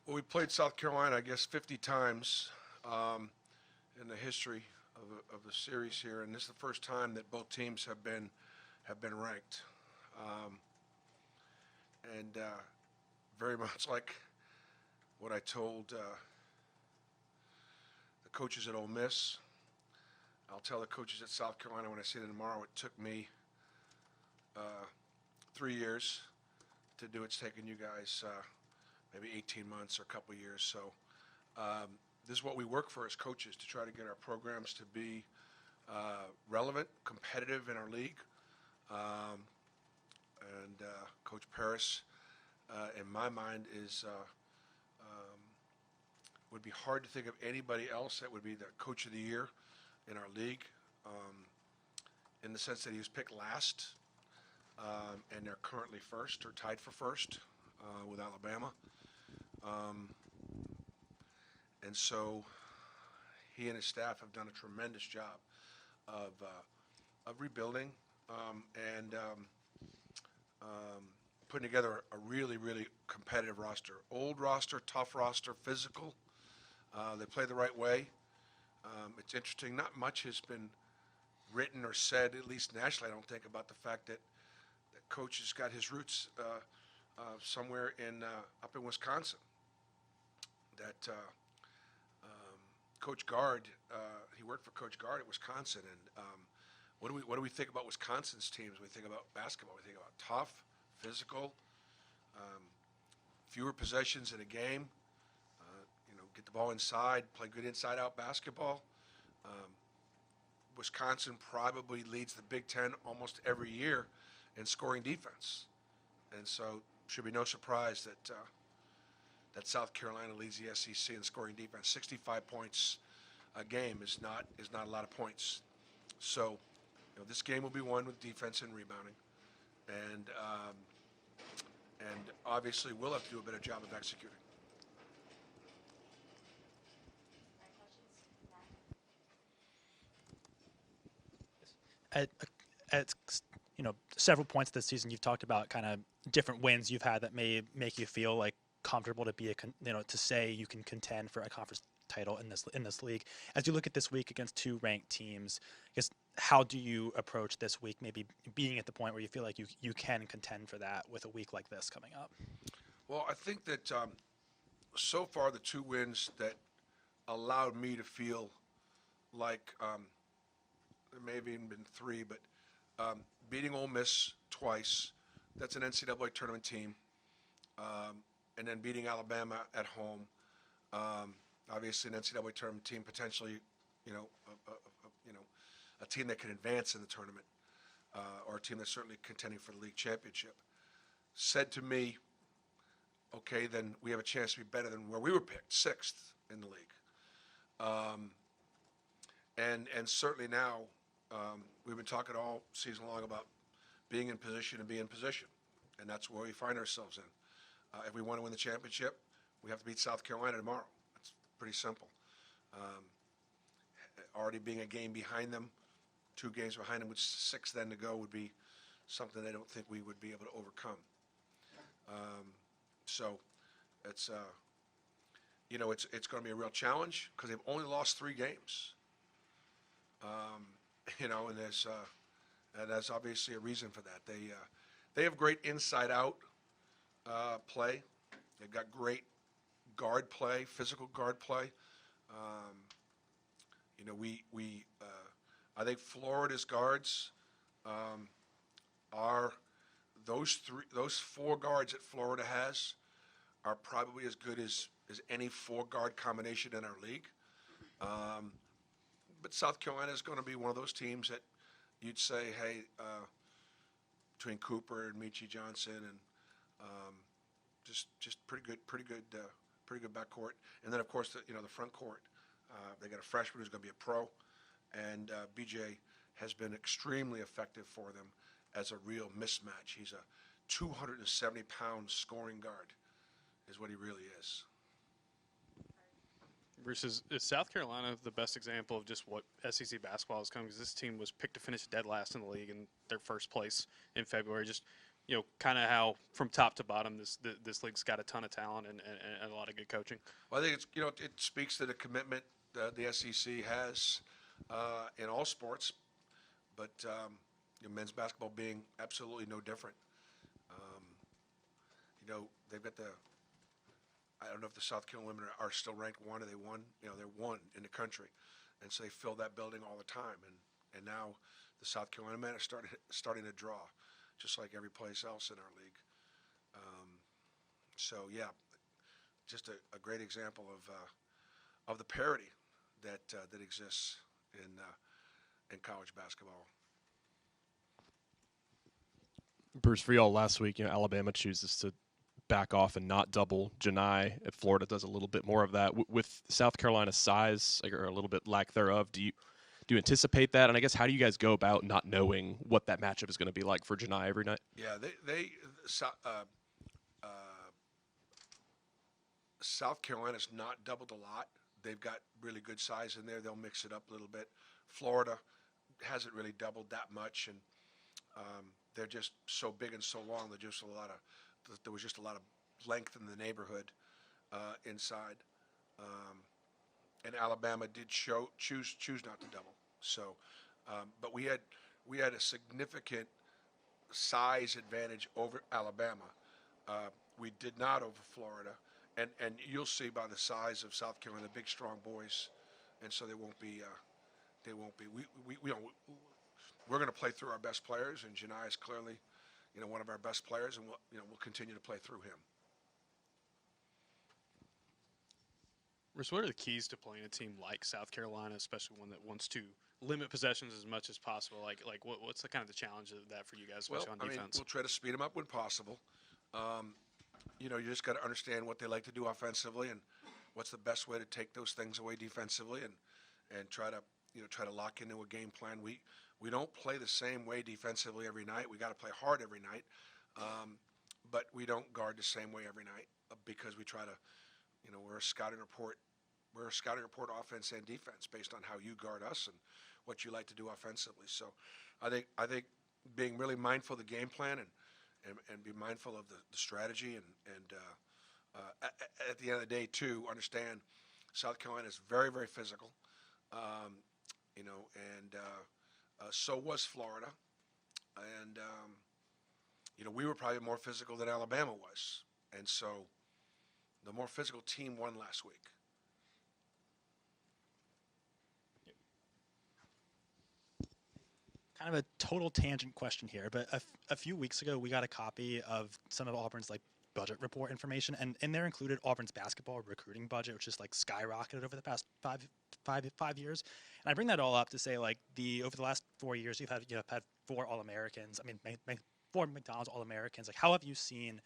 Well, we played South Carolina, I guess, 50 times in the history of the series here, and this is the first time that both teams have been ranked, um, and very much like what I told the coaches at Ole Miss. I'll tell the coaches at South Carolina when I see them tomorrow. It took me 3 years to do. It's taken you guys maybe 18 months or a couple of years. So this is what we work for as coaches, to try to get our programs to be relevant, competitive in our league. Um, and Coach Paris, in my mind, would be hard to think of anybody else that would be the coach of the year in our league, in the sense that he was picked last, and they're currently first or tied for first with Alabama. Um, and so he and his staff have done a tremendous job of rebuilding and putting together a really, really competitive roster. Old roster, tough roster, physical. They play the right way. It's interesting, not much has been written or said, at least nationally, I don't think, about the fact that Coach has got his roots somewhere up in Wisconsin. That Coach Gard, he worked for Coach Gard at Wisconsin, and what do we think about Wisconsin's teams? We think about basketball. We think about tough, physical, fewer possessions in a game. Get the ball inside, play good inside-out basketball. Wisconsin probably leads the Big Ten almost every year in scoring defense, and so should be no surprise that South Carolina leads the SEC in scoring defense. 65 points a game is not a lot of points. So, this game will be won with defense and rebounding, and obviously we'll have to do a better job of executing. at, at several points this season, you've talked about kind of different wins you've had that may make you feel like comfortable to be to say you can contend for a conference title in this league. As you look at this week against two ranked teams, I guess how do you approach this week? Maybe being at the point where you feel like you can contend for that with a week like this coming up. Well, I think that so far the two wins that allowed me to feel like there may have even been three, but beating Ole Miss twice, that's an NCAA tournament team, and then beating Alabama at home, obviously an NCAA tournament team, potentially, a team that can advance in the tournament, or a team that's certainly contending for the league championship, said to me, okay, then we have a chance to be better than where we were picked, sixth in the league. And certainly now, we've been talking all season long about being in position and being in position, and that's where we find ourselves in. If we want to win the championship, we have to beat South Carolina tomorrow. It's pretty simple. Already being a game behind them, 2 games behind them, with 6 then to go, would be something I don't think we would be able to overcome. So it's it's going to be a real challenge because they've only lost 3 games. And there's obviously a reason for that. They have great inside-out play. They've got great guard play, physical guard play. I think Florida's guards are those 4 guards that Florida has are probably as good as any 4-guard combination in our league. But South Carolina is going to be one of those teams that you'd say, hey, between Cooper and Michi Johnson and just pretty good backcourt. And then of course the front court, they got a freshman who's going to be a pro, and BJ has been extremely effective for them as a real mismatch. He's a 270-pound scoring guard, is what he really is. Bruce, is South Carolina the best example of just what SEC basketball is coming? Because this team was picked to finish dead last in the league in their first place in February. Just kind of how from top to bottom this league's got a ton of talent and a lot of good coaching. Well, I think it's it speaks to the commitment the SEC has in all sports, but men's basketball being absolutely no different. They've got I don't know if the South Carolina women are still ranked one or they won. They're one in the country, and so they fill that building all the time. And now the South Carolina men are starting to draw, just like every place else in our league. So yeah, just a great example of the parity that exists in college basketball. Bruce, for y'all last week, Alabama chooses to back off and not double Janai. Florida does a little bit more of that. With South Carolina's size, or a little bit lack thereof, do you anticipate that? And I guess how do you guys go about not knowing what that matchup is going to be like for Janai every night? Yeah, South Carolina's not doubled a lot. They've got really good size in there. They'll mix it up a little bit. Florida hasn't really doubled that much, and they're just so big and so long. There was just a lot of length in the neighborhood inside, and Alabama did choose not to double. So, but we had a significant size advantage over Alabama. We did not over Florida, and you'll see by the size of South Carolina, big strong boys, and so they won't be. We're going to play through our best players, and Janai is clearly, one of our best players, and we'll continue to play through him. Bruce, what are the keys to playing a team like South Carolina, especially one that wants to limit possessions as much as possible? Like what's the kind of the challenge of that for you guys, especially on defense? We'll try to speed them up when possible. You just got to understand what they like to do offensively and what's the best way to take those things away defensively, and try to lock into a game plan. We don't play the same way defensively every night. We got to play hard every night, but we don't guard the same way every night because we try to. We're a scouting report. We're a scouting report offense and defense based on how you guard us and what you like to do offensively. So, I think being really mindful of the game plan and be mindful of the strategy and at the end of the day too, understand South Carolina is very, very physical. So was Florida, and we were probably more physical than Alabama was, and so the more physical team won last week. Kind of a total tangent question here, but a few weeks ago we got a copy of some of Auburn's budget report information, and in there included Auburn's basketball recruiting budget, which is skyrocketed over the past five years. And I bring that all up to say over the last 4 years you've had 4 All-Americans. I mean, 4 McDonald's All-Americans. How have you seen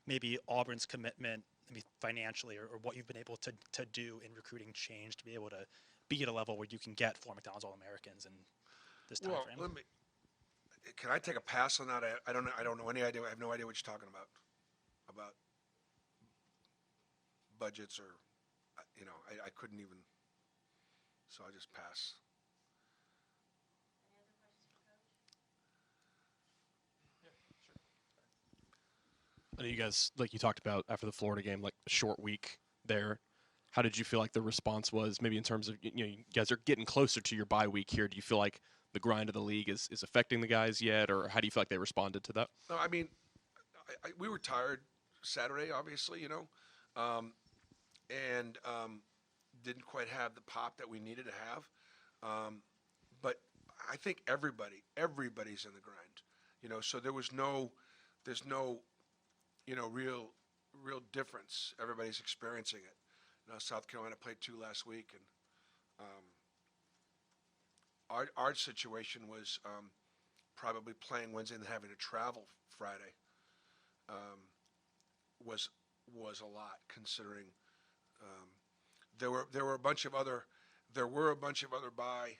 maybe Auburn's commitment, financially, or what you've been able to do in recruiting change to be able to be at a level where you can get 4 McDonald's All-Americans in this time frame? Well, can I take a pass on that? I don't know any idea. I have no idea what you're talking about budgets, or I couldn't even. So I just pass. I know you guys, like you talked about after the Florida game, a short week there. How did you feel like the response was, maybe in terms of, you guys are getting closer to your bye week here. Do you feel like the grind of the league is affecting the guys yet, or how do you feel like they responded to that? No, we were tired Saturday, obviously, and didn't quite have the pop that we needed to have. But I think everybody's in the grind, so there's no, real difference. Everybody's experiencing it. South Carolina played 2 last week, and our situation was probably playing Wednesday and having to travel Friday was a lot, considering there were a bunch of other bye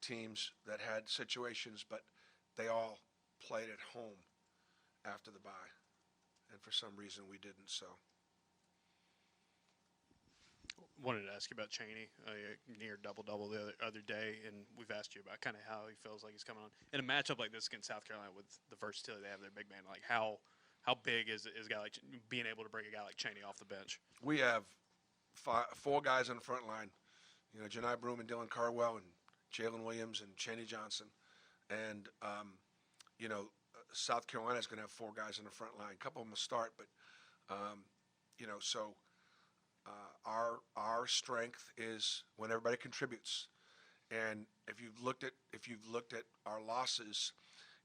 teams that had situations, but they all played at home after the bye, and for some reason we didn't. So wanted to ask you about Cheney, near double-double the other day, and we've asked you about kind of how he feels like he's coming on. In a matchup like this against South Carolina with the versatility they have, their big man, like how big is a guy like being able to bring a guy like Cheney off the bench? We have four guys on the front line. You know, Janai Broom and Dylan Carwell and Jalen Williams and Cheney Johnson. And, you know, South Carolina's going to have four guys in the front line. A couple of them will start, but, you know, so our strength is when everybody contributes. And if you've looked at our losses,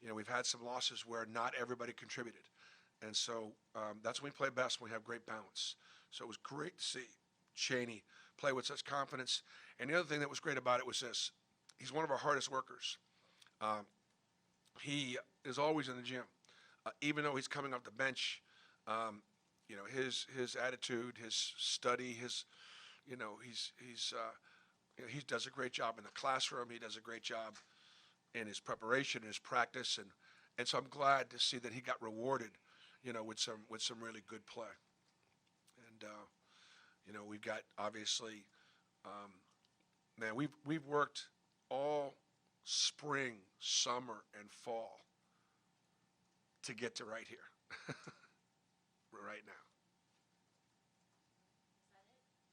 you know, we've had some losses where not everybody contributed. And so that's when we play best, when we have great balance. So it was great to see Cheney play with such confidence. And the other thing that was great about it was this. He's one of our hardest workers. He is always in the gym. Even though he's coming off the bench, you know, his attitude, his study, you know, he does a great job in the classroom. He does a great job in his preparation, his practice. And so I'm glad to see that he got rewarded, you know, with some really good play. And, you know, we've got obviously, man, we've worked all spring, summer, and fall to get to right here.